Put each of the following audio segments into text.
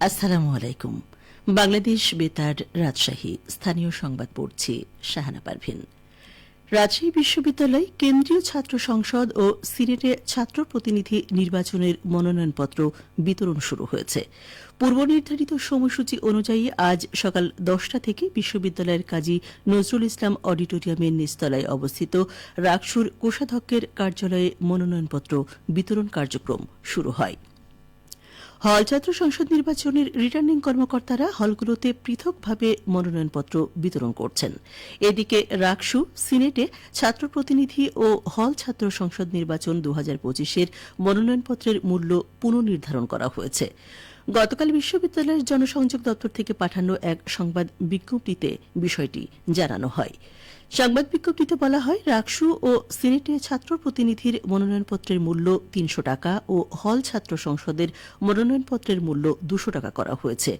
আসসালামু আলাইকুম। বাংলাদেশ বেতার রাজশাহী স্থানীয় সংবাদ পড়ছি শাহানা পারভিন। রাজশাহী বিশ্ববিদ্যালয় কেন্দ্রীয় ছাত্র সংসদ ও সিনেটে ছাত্র প্রতিনিধি নির্বাচনের মনোনয়নপত্র বিতরণ শুরু হয়েছে। পূর্ব নির্ধারিত সময়সূচি অনুযায়ী আজ সকাল 10টা থেকে বিশ্ববিদ্যালয়ের কাজী নজরুল ইসলাম অডিটোরিয়ামের নিচতলায় অবস্থিত রাকসুর কোষাধ্যক্ষের কার্যালয়ে মনোনয়নপত্র বিতরণ কার্যক্রম শুরু হয়। হল ছাত্র সংসদ নির্বাচনের রিটার্নিং কর্মকর্তারা হলগুলোতে পৃথকভাবে মনোনয়নপত্র বিতরণ করছেন। এদিকে রাকসু, সিনেটে ছাত্র প্রতিনিধি ও হল ছাত্র সংসদ নির্বাচন 2025-এর মনোনয়নপত্রের মূল্য পুনর্নির্ধারণ করা হয়েছে। গতকাল বিশ্ববিদ্যালয়ের জনসংযোগ দপ্তর থেকে পাঠানো এক সংবাদ বিজ্ঞপ্তিতে বিষয়টি জানানো হয়। সংবাদ বিজ্ঞপ্তিতে বলা হয়, রাকসু ও সিনেটে ছাত্র প্রতিনিধির মনোনয়নপত্রের মূল্য 300 টাকা ও হল ছাত্র সংসদের মনোনয়নপত্রের মূল্য 200 টাকা করা হয়েছে।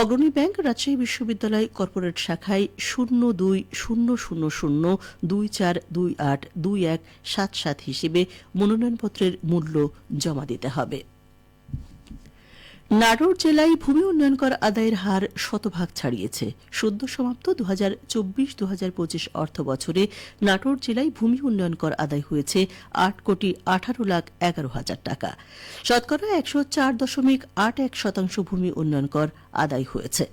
অগ্রণী ব্যাংক রাজশাহী বিশ্ববিদ্যালয় কর্পোরেট শাখায় 020024282177 হিসেবে মনোনয়নপত্রের মূল্য জমা দিতে হবে। নাটোর জেলায় ভূমি উন্নয়ন কর আদায়ের হার শতভাগ ছাড়িয়েছে। সদ্য সমাপ্ত 2024-2025 অর্থ বছরে নাটোর জেলায় ভূমি উন্নয়ন কর আদায় হয়েছে 8,18,11,000 টাকা। শতকরা 104.81% ভূমি উন্নয়ন কর আদায় হয়েছে।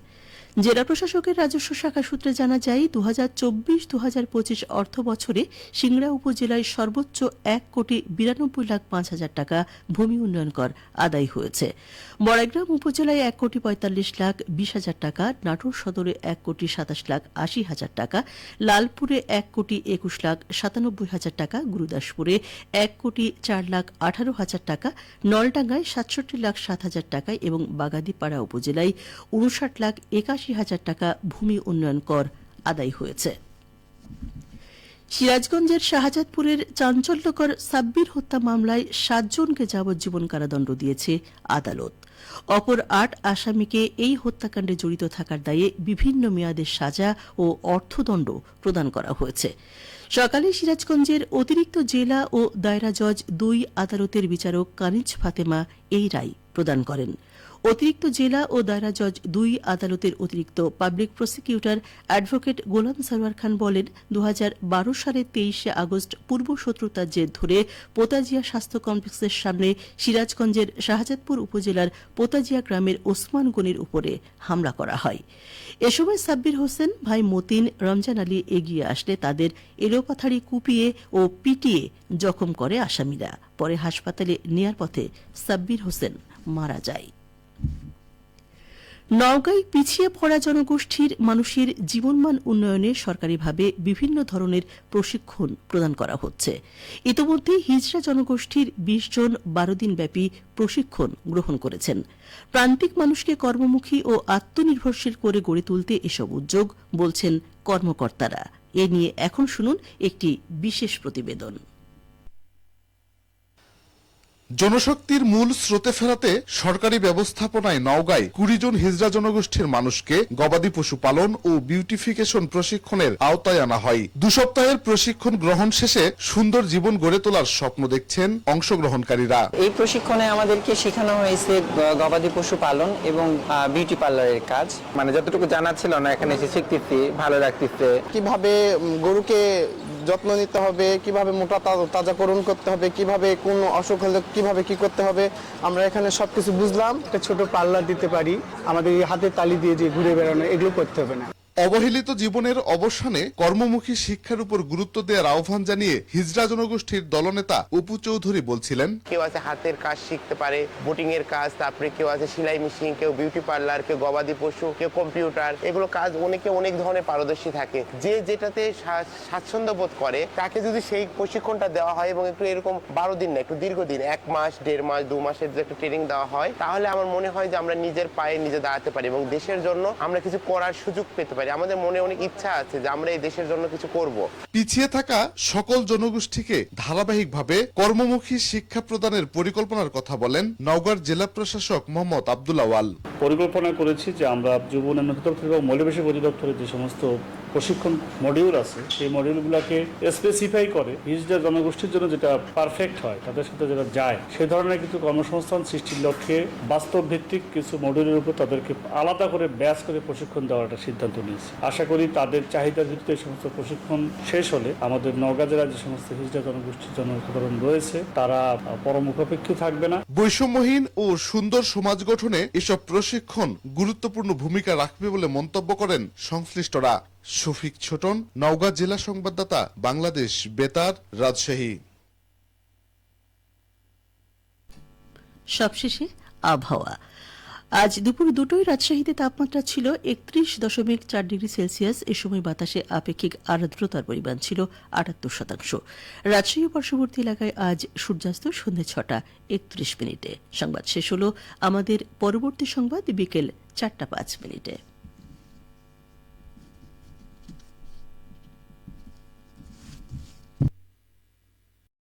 জেলা প্রশাসকের রাজস্ব শাখা সূত্রে জানা যায়, 2024-2025 অর্থ বছরে সিংড়া উপজেলায় সর্বোচ্চ 1,92,05,000 টাকা ভূমি উন্নয়ন কর আদায় হয়েছে। বড়াইগ্রাম উপজেলায় 1,45,20,000 টাকা, নাটোর সদরে 1,27,80,000 টাকা, লালপুরে 1,21,97,000 টাকা, গুরুদাসপুরে 1,04,18,000 টাকা, নলডাঙ্গায় 67,07,000 টাকা এবং বাগাদীপাড়া উপজেলায় 59,81,000 টাকা ভূমি উন্নয়ন কর আদায় হয়েছে। সিরাজগঞ্জের শাহজাদপুরের চাঞ্চল্যকর সাব্বির হত্যা মামলায় 7 জনকে যাবজ্জীবন কারাদণ্ড দিয়েছে আদালত। অপর 8 আসামিকে এই হত্যাকাণ্ডে জড়িত থাকার দায়ে বিভিন্ন মেয়াদের সাজা ও অর্থদণ্ড প্রদান করা হয়েছে। সকালে সিরাজগঞ্জের অতিরিক্ত জেলা ও দায়রা জজ 2 আদালতের বিচারক কানিজ ফাতেমা এই রায় প্রদান করেন। অতিরিক্ত জেলা ও দায়রা জজ 2 আদালতের অতিরিক্ত পাবলিক প্রসিকিউটর অ্যাডভোকেট গোলাম সরওয়ার খান বলেন, 2012 সালের 23 আগস্ট পূর্বশত্রুতার জের ধরে পোতাজিয়া স্বাস্থ্য কমপ্লেক্সের সামনে সিরাজগঞ্জের শাহজাদপুর উপজেলার পোতাজিয়া গ্রামের ওসমান গনির উপরে হামলা করা হয়। এ সময় সাব্বির হোসেন, ভাই মতিন, রমজান আলী এগিয়ে আসলে তাদের এলোপাথাড়ি কুপিয়ে ও পিটিয়ে জখম করে আসামিরা। পরে হাসপাতালে নেয়ার পথে সাব্বির হোসেন মারা যায়। নওগাঁয় পিছিয়ে পড়া জনগোষ্ঠীর মানুষের জীবনমান উন্নয়নে সরকারিভাবে বিভিন্ন ধরনের প্রশিক্ষণ প্রদান করা হচ্ছে। ইতোমধ্যে হিজড়া জনগোষ্ঠীর 20 জন 12 দিনব্যাপী প্রশিক্ষণ গ্রহণ করেছেন। প্রান্তিক মানুষকে কর্মমুখী ও আত্মনির্ভরশীল করে গড়ে তুলতে এসব উদ্যোগ, বলছেন কর্মকর্তারা। এ নিয়ে এখন শুনুন একটি বিশেষ প্রতিবেদন। জনশক্তির মূল স্রোতে ফেরাতে সরকারি ব্যবস্থাপনায় নওগাঁয় 20 জন হিজড়া জনগোষ্ঠীর মানুষকে গবাদি পশু পালন ও বিউটিফিকেশন প্রশিক্ষণের আওতায় আনা হয়। 2 সপ্তাহের প্রশিক্ষণ গ্রহণ শেষে সুন্দর জীবন গড়ে তোলার স্বপ্ন দেখছেন অংশগ্রহণকারীরা। এই প্রশিক্ষণে আমাদেরকে শেখানো হয়েছে গবাদি পশু পালন এবং বিউটি পার্লারের কাজ। মানে যতটুকু জানা ছিল না, এখানে এসে শিখতেছি, ভালো লাগতেছে। কিভাবে গরুকে যত্ন নিতে হবে, কিভাবে মোটা তাজাকরণ করতে হবে, কিভাবে কোন অসুখ হলে কিভাবে কি করতে হবে, আমরা এখানে সবকিছু বুঝলাম। একটা ছোট পার্লার দিতে পারি, আমাদের এই হাতে তালি দিয়ে যে ঘুরে বেড়ানো এগুলো করতে হবে না। অবহেলিত জীবনের অবসানে কর্মমুখী শিক্ষার উপর গুরুত্ব দেওয়ার আহ্বান জানিয়ে হিজড়া জনগোষ্ঠীর দলনেতা অপু চৌধুরী বলছিলেন, কেউ আছে হাতের কাজ শিখতে পারে, বোটিং এর কাজ, তারপরে কেউ আছে সেলাই মেশিন, কেউ বিউটি পার্লার, কেউ গবাদি পশু, কেউ কম্পিউটার, এগুলো কাজ অনেকে অনেক ধরনের পারদর্শী থাকে। যে যেটাতে স্বাচ্ছন্দ্য বোধ করে তাকে যদি সেই প্রশিক্ষণটা দেওয়া হয় এবং একটু এরকম 12 দিন না, একটু দীর্ঘদিন 1 মাস, 1.5 মাস, 2 মাসের যে একটা ট্রেনিং দেওয়া হয়, তাহলে আমার মনে হয় যে আমরা নিজের পায়ে নিজে দাঁড়াতে পারি এবং দেশের জন্য আমরা কিছু করার সুযোগ পেতে পারি। আমাদের মনে অনেক ইচ্ছা আছে যে আমরা এই দেশের জন্য কিছু করব। পিছিয়ে থাকা সকল জনগোষ্ঠীকে ধারাবাহিকভাবে কর্মমুখী শিক্ষা প্রদানের পরিকল্পনার কথা বলেন নওগাঁর জেলা প্রশাসক মোহাম্মদ আব্দুল আওয়াল। পরিকল্পনা করেছি যে আমরা যুব উন্নয়ন অধিদপ্তর এবং মহিলা বিষয়ক অধিদপ্তরের যে সমস্ত প্রশিক্ষণ মডিউল আছে সেই মডিউলগুলোকে স্পেসিফাই করে হিজড়া জনগোষ্ঠীর জন্য যেটা পারফেক্ট হয়, তাদের সাথে যেটা যায়, সে ধরনের কিছু কর্মসংস্থান সৃষ্টির লক্ষ্যে বাস্তব ভিত্তিক কিছু মডিউলের উপর তাদেরকে আলাদা করে ব্যাচ করে প্রশিক্ষণ দেওয়ার একটা সিদ্ধান্ত নিয়েছে। আশা করি তাদের চাহিদার ভিত্তিতে এই সমস্ত প্রশিক্ষণ শেষ হলে আমাদের নওগাঁ জেলার যে সমস্ত হিজড়া জনগোষ্ঠীর জনসাধারণ রয়েছে তারা পরমুখাপেক্ষী থাকবে না। বৈষম্যহীন ও সুন্দর সমাজ গঠনে এসব প্রশিক্ষণ গুরুত্বপূর্ণ ভূমিকা রাখবে বলে মন্তব্য করেন সংশ্লিষ্টরা। শফিক ছোটন, নওগাঁ জেলা সংবাদদাতা, বাংলাদেশ বেতার, রাজশাহী। সবশেষে আবহাওয়া। আজ দুপুর 2টায় রাজশাহীতে তাপমাত্রা ছিল 31.4 ডিগ্রি সেলসিয়াস। এ সময় বাতাসে আপেক্ষিক আর্দ্রতার পরিমাণ ছিল 78%। রাজশাহী পার্শ্ববর্তী এলাকায় আজ সূর্যাস্ত সন্ধ্যে 6টা 31 মিনিটে। সংবাদ শেষ হল। আমাদের পরবর্তী সংবাদ বিকেল 4টা 5 মিনিটে।